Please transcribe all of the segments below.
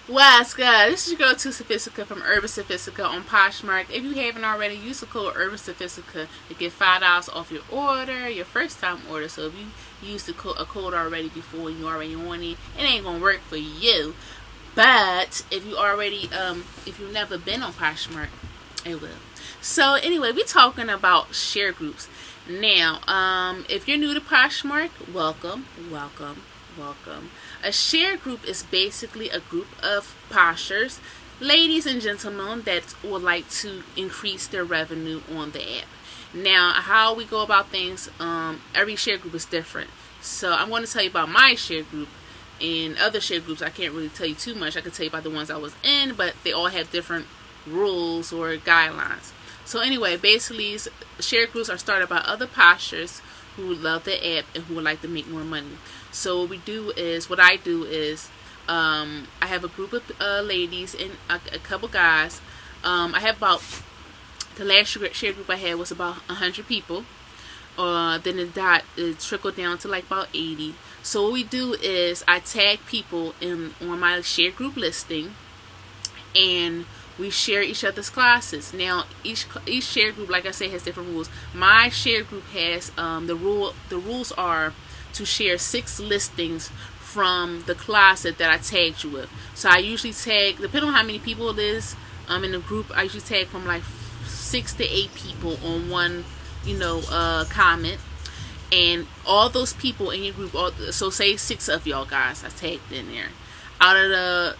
What's good? This is your girl, Too Sophistica from Urban Sophistica on Poshmark. If you haven't already, use the code Urban Sophistica to get $5 off your order, your first time order. So if you used a code already before and you already on it, it ain't gonna work for you. But if you already, if you've never been on Poshmark, it will. So anyway, we're talking about share groups. Now, if you're new to Poshmark, welcome. A share group is basically a group of poshers, ladies and gentlemen, that would like to increase their revenue on the app. Now, how we go about things, every share group is different. So I'm going to tell you about my share group. And other share groups, I can't really tell you too much. I can tell you about the ones I was in, but they all have different rules or guidelines. So anyway, basically, share groups are started by other poshers who love the app and who would like to make more money. So what I do is, I have a group of ladies and a couple guys. I have the last share group I had was about 100 people. Then it trickled down to like about 80. So what we do is I tag people on my share group listing, and we share each other's classes. Now, each share group, like I said, has different rules. My share group has the rules are to share 6 listings from the closet that I tagged you with. So I usually tag, depending on how many people it is in the group, I usually tag from like 6 to 8 people on one, comment. And all those people in your group, so say 6 of y'all guys I tagged in there. Out of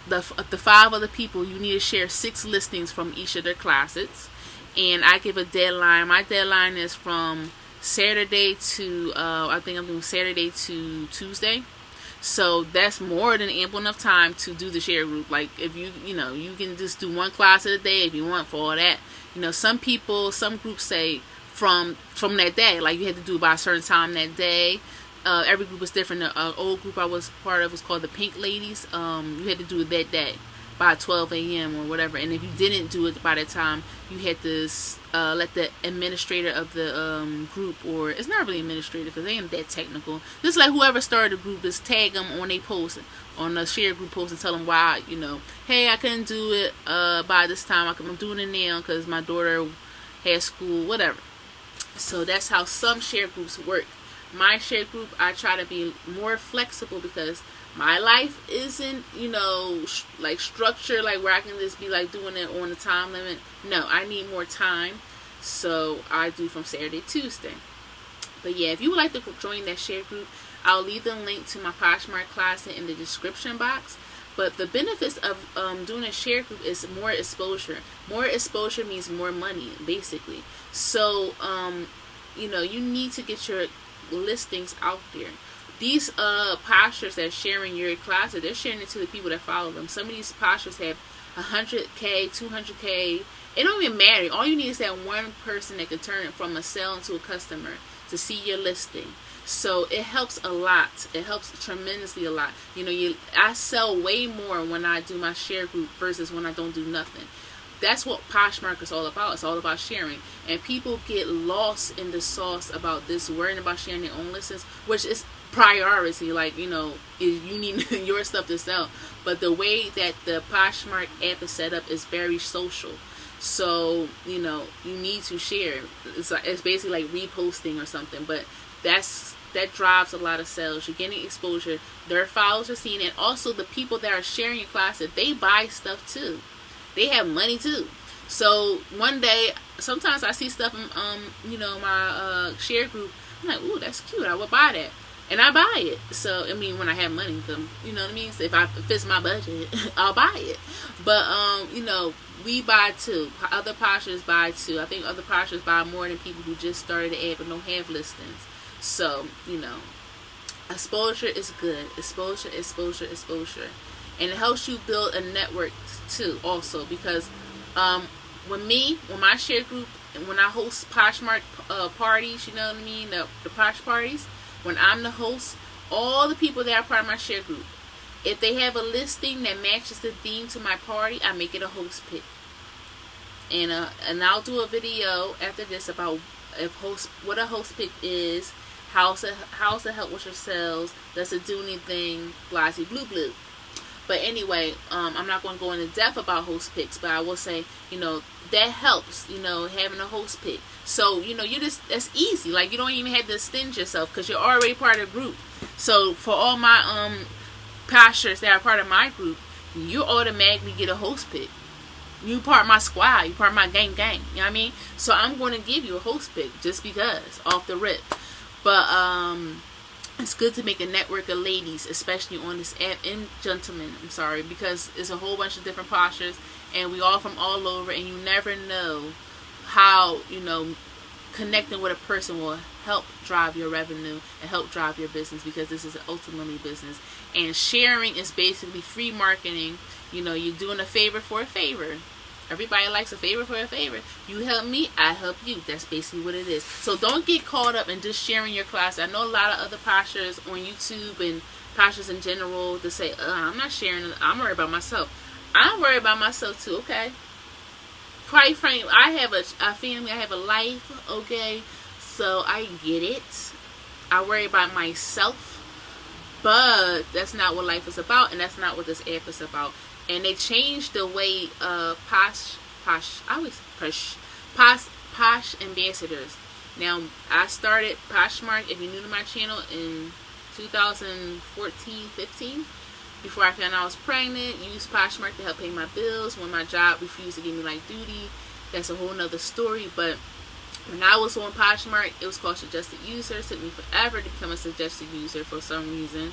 the 5 other people, you need to share 6 listings from each of their closets. And I give a deadline. My deadline is from Saturday to, I think I'm doing Saturday to Tuesday. So that's more than ample enough time to do the share group. Like if you can just do one closet a day if you want for all that. Some groups say from that day, like you had to do it by a certain time that day. Every group was different. The old group I was part of was called the Pink Ladies. You had to do it that day by 12 a.m. or whatever. And if you didn't do it by that time, you had to let the administrator of the group, or it's not really administrator because they ain't that technical. Just like whoever started the group, just tag them on their post, on the share group post, and tell them why, hey, I couldn't do it by this time. I'm doing it now because my daughter has school, whatever. So that's how some share groups work. My share group, I try to be more flexible because my life isn't, like structured, like where I can just be like doing it on a time limit. No, I need more time. So I do from Saturday to Tuesday. But yeah, if you would like to join that share group, I'll leave the link to my Poshmark closet in the description box. But the benefits of doing a share group is more exposure. More exposure means more money, basically. So, you need to get your listings out there. These postures that are sharing your closet, they're sharing it to the people that follow them. Some of these postures have 100K, 200K. It don't even matter. All you need is that one person that can turn it from a sale into a customer to see your listing. So it helps a lot. It helps tremendously a lot. I sell way more when I do my share group versus when I don't do nothing. That's what Poshmark is all about. It's all about sharing. And people get lost in the sauce about this, worrying about sharing their own listings, which is priority. Like, you need your stuff to sell. But the way that the Poshmark app is set up is very social. So, you need to share. It's basically like reposting or something. But that drives a lot of sales. You're getting exposure. Their followers are seeing it. And also, the people that are sharing your closet, they buy stuff too. They have money too. So one day, sometimes I see stuff in my share group. I'm like, ooh, that's cute. I would buy that, and I buy it. So when I have money, you know what I mean. So if it fits my budget, I'll buy it. But we buy too. Other poshers buy too. I think other poshers buy more than people who just started the app and don't have listings. So exposure is good. Exposure. And it helps you build a network too, also, because when my share group, when I host Poshmark parties, you know what I mean, the Posh parties, when I'm the host, all the people that are part of my share group, if they have a listing that matches the theme to my party, I make it a host pick. And I'll do a video after this about what a host pick is, how's it help with your sales, does it do anything, blasey blue blue. But anyway, I'm not going to go into depth about host picks, but I will say, that helps, having a host pick. So, that's easy. Like, you don't even have to extend yourself because you're already part of the group. So, for all my pastors that are part of my group, you automatically get a host pick. You part of my squad. You part of my gang. You know what I mean? So, I'm going to give you a host pick just because, off the rip. But, it's good to make a network of ladies, especially on this app, and gentlemen, because it's a whole bunch of different postures, and we all from all over, and you never know how, connecting with a person will help drive your revenue and help drive your business, because this is ultimately business. And sharing is basically free marketing. You're doing a favor for a favor. Everybody likes a favor for a favor. You help me, I help you. That's basically what it is. So don't get caught up in just sharing your class. I know a lot of other pastors on YouTube and pastors in general to say, I'm not sharing. I'm worried about myself. I'm worried about myself too, okay? Quite frankly, I have a family. I have a life, okay? So I get it. I worry about myself. But that's not what life is about, and that's not what this app is about. And they changed the way Posh ambassadors. Now, I started Poshmark, if you're new to my channel, in 2014-15. Before I found out I was pregnant, used Poshmark to help pay my bills. When my job refused to give me light duty, that's a whole nother story. But when I was on Poshmark, it was called Suggested User. It took me forever to become a suggested user for some reason.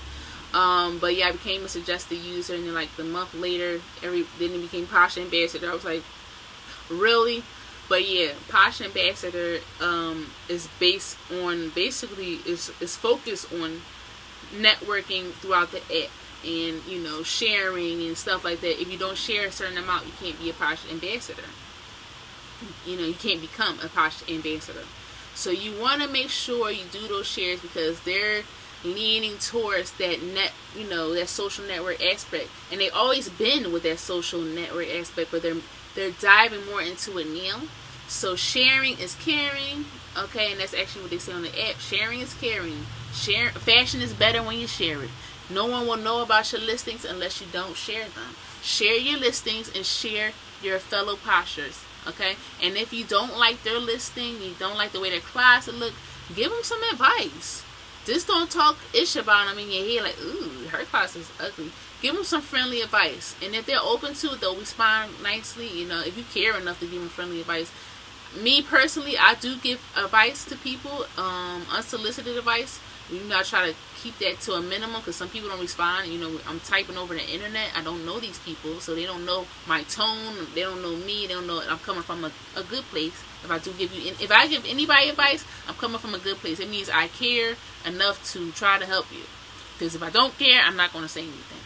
But yeah, I became a suggested user, and then like the month later, then it became Posh Ambassador. I was like, really? But yeah, Posh Ambassador is based on, basically is focused on networking throughout the app, and sharing and stuff like that. If you don't share a certain amount, you can't be a Posh Ambassador. You can't become a Posh Ambassador. So you want to make sure you do those shares, because they're leaning towards that that social network aspect, and they always been with that social network aspect, but they're diving more into it now. So sharing is caring, okay, and that's actually what they say on the app. Sharing is caring. Fashion is better when you share it. No one will know about your listings unless you don't share them. Share your listings and share your fellow postures, okay? And if you don't like their listing, you don't like the way their closet look, give them some advice. Just don't talk ish about them in your head like, ooh, her closet is ugly. Give them some friendly advice. And if they're open to it, they'll respond nicely. If you care enough to give them friendly advice. Me personally, I do give advice to people, unsolicited advice. I try to keep that to a minimum, because some people don't respond. I'm typing over the internet. I don't know these people, so they don't know my tone. They don't know me. They don't know I'm coming from a good place. If I give anybody advice, I'm coming from a good place. It means I care enough to try to help you. Because if I don't care, I'm not going to say anything.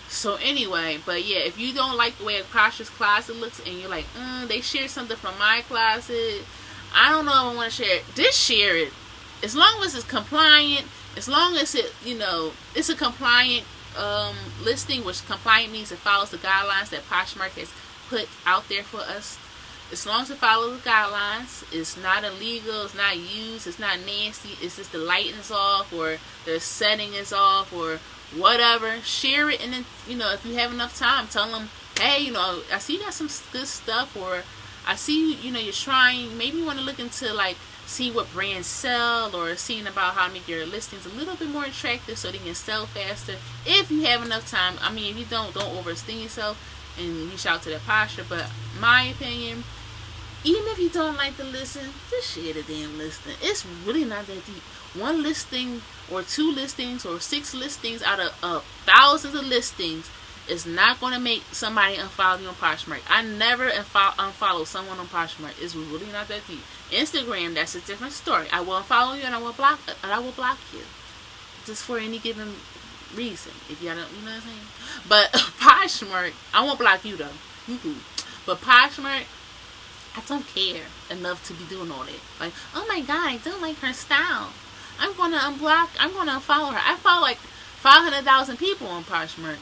So anyway, but yeah, if you don't like the way a Posh's closet looks, and you're like, they shared something from my closet, I don't know if I want to share it. Just share it. As long as it's compliant, as long as it's a compliant listing, which compliant means it follows the guidelines that Poshmark has put out there for us. As long as it follows the guidelines, it's not illegal, it's not used, it's not nasty, it's just the lighting is off, or the setting is off, or whatever. Share it, and then, if you have enough time, tell them, hey, I see you got some good stuff, or I see you're trying, maybe you want to look into see what brands sell, or seeing about how to make your listings a little bit more attractive so they can sell faster. If you have enough time. I mean, if you don't overextend yourself and reach out to that posture. But my opinion, even if you don't like to listen, just share the damn listing. It's really not that deep. One listing or 2 listings or 6 listings out of thousands of listings is not going to make somebody unfollow you on Poshmark. I never unfollow someone on Poshmark. It's really not that deep. Instagram, that's a different story. I will unfollow you and I will block you, just for any given reason. If you don't, you know what I'm saying. But Poshmark, I won't block you though. But Poshmark, I don't care enough to be doing all that. Like, oh my god, I don't like her style. I'm gonna unblock. I'm gonna unfollow her. I follow like 500,000 people on Poshmark.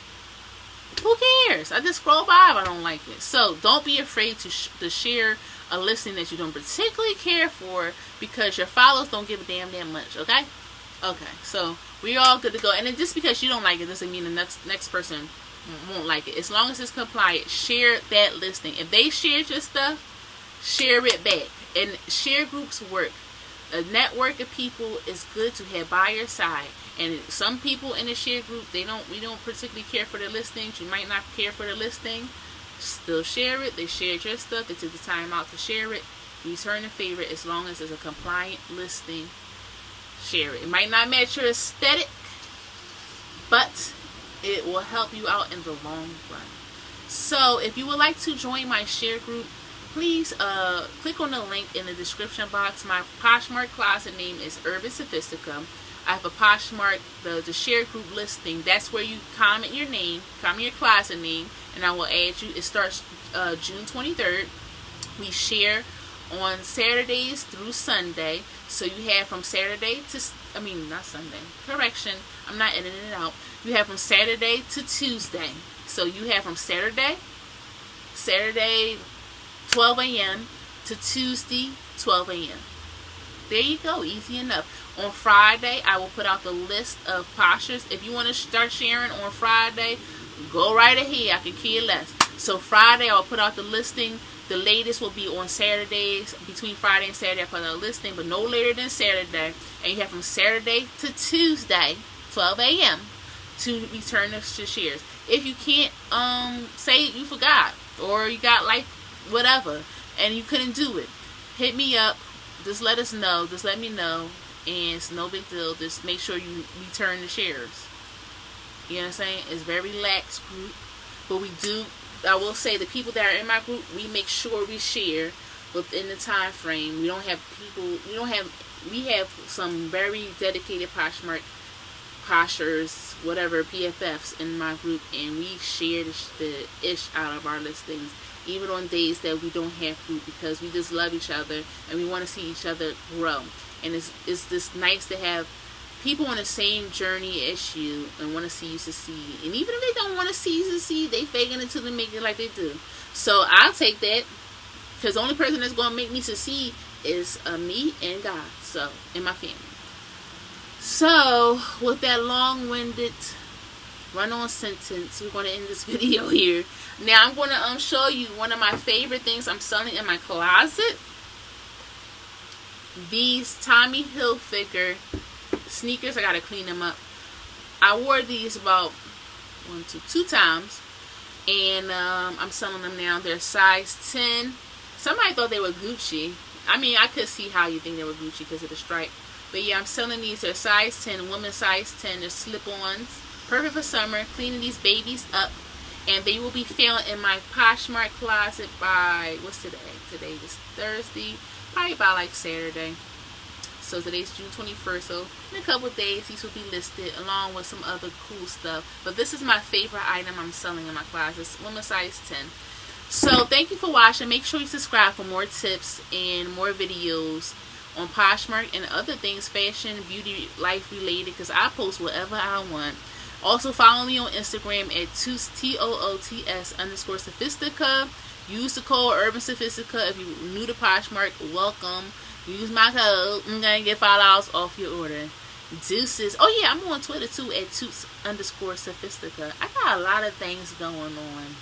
Who cares? I just scroll by if I don't like it. So don't be afraid to share a listing that you don't particularly care for, because your followers don't give a damn much. Okay. So we're all good to go. And then just because you don't like it doesn't mean the next person won't like it. As long as it's compliant, share that listing. If they shared your stuff, share it back. And share groups work. A network of people is good to have by your side. And some people in the share group, we don't particularly care for the listings. You might not care for the listing. Still share it. They shared your stuff. They took the time out to share it. Return a favor as long as it's a compliant listing. Share it. It might not match your aesthetic, but it will help you out in the long run. So if you would like to join my share group, please click on the link in the description box. My Poshmark closet name is Urban Sophistica. I have a Poshmark, the share group listing. That's where you comment your name, comment your closet name, and I will add you. It starts June 23rd. We share on Saturdays through Sunday. So you have from Saturday to, not Sunday. Correction. I'm not editing it out. You have from Saturday to Tuesday. So you have from Saturday 12 a.m. to Tuesday 12 a.m. There you go. Easy enough. On Friday, I will put out the list of postures. If you want to start sharing on Friday, go right ahead. I can care less. So Friday, I will put out the listing. The latest will be on Saturdays. Between Friday and Saturday, I put out a listing, but no later than Saturday. And you have from Saturday to Tuesday, 12 a.m. to return the shares. If you can't, say you forgot or you got like whatever and you couldn't do it, hit me up. Just let us know. Just let me know. And it's no big deal. Just make sure you return the shares. You know what I'm saying? It's a very lax group. But I will say the people that are in my group, we make sure we share within the time frame. We have some very dedicated Poshmark Poshers, whatever, PFFs in my group, and we share the ish out of our listings, even on days that we don't have group, because we just love each other and we want to see each other grow. And it's just nice to have people on the same journey as you and want to see you succeed. And even if they don't want to see you succeed, they faking it till they make it like they do. So I'll take that, because the only person that's going to make me succeed is me and God, and my family. So with that long-winded run-on sentence, we're going to end this video here. Now I'm going to show you one of my favorite things I'm selling in my closet. These Tommy Hilfiger sneakers. I got to clean them up. I wore these about two times, and I'm selling them now. They're size 10. Somebody thought they were Gucci. I could see how you think they were Gucci because of the stripe. But yeah, I'm selling these. They're size 10, women's size 10. They're slip-ons. Perfect for summer. Cleaning these babies up. And they will be found in my Poshmark closet by, what's today? Today is Thursday. Probably by like Saturday. So today's June 21st. So in a couple of days, these will be listed along with some other cool stuff. But this is my favorite item I'm selling in my closet. It's women's size 10. So thank you for watching. Make sure you subscribe for more tips and more videos on Poshmark and other things, fashion, beauty, life related, because I post whatever I want. Also follow me on Instagram at TOOTS_Sophistica. Use the code Urban Sophistica. If you're new to Poshmark, welcome. Use my code. I'm going to get $5 off your order. Deuces. Oh yeah, I'm on Twitter too at TOOTS_Sophistica. I got a lot of things going on.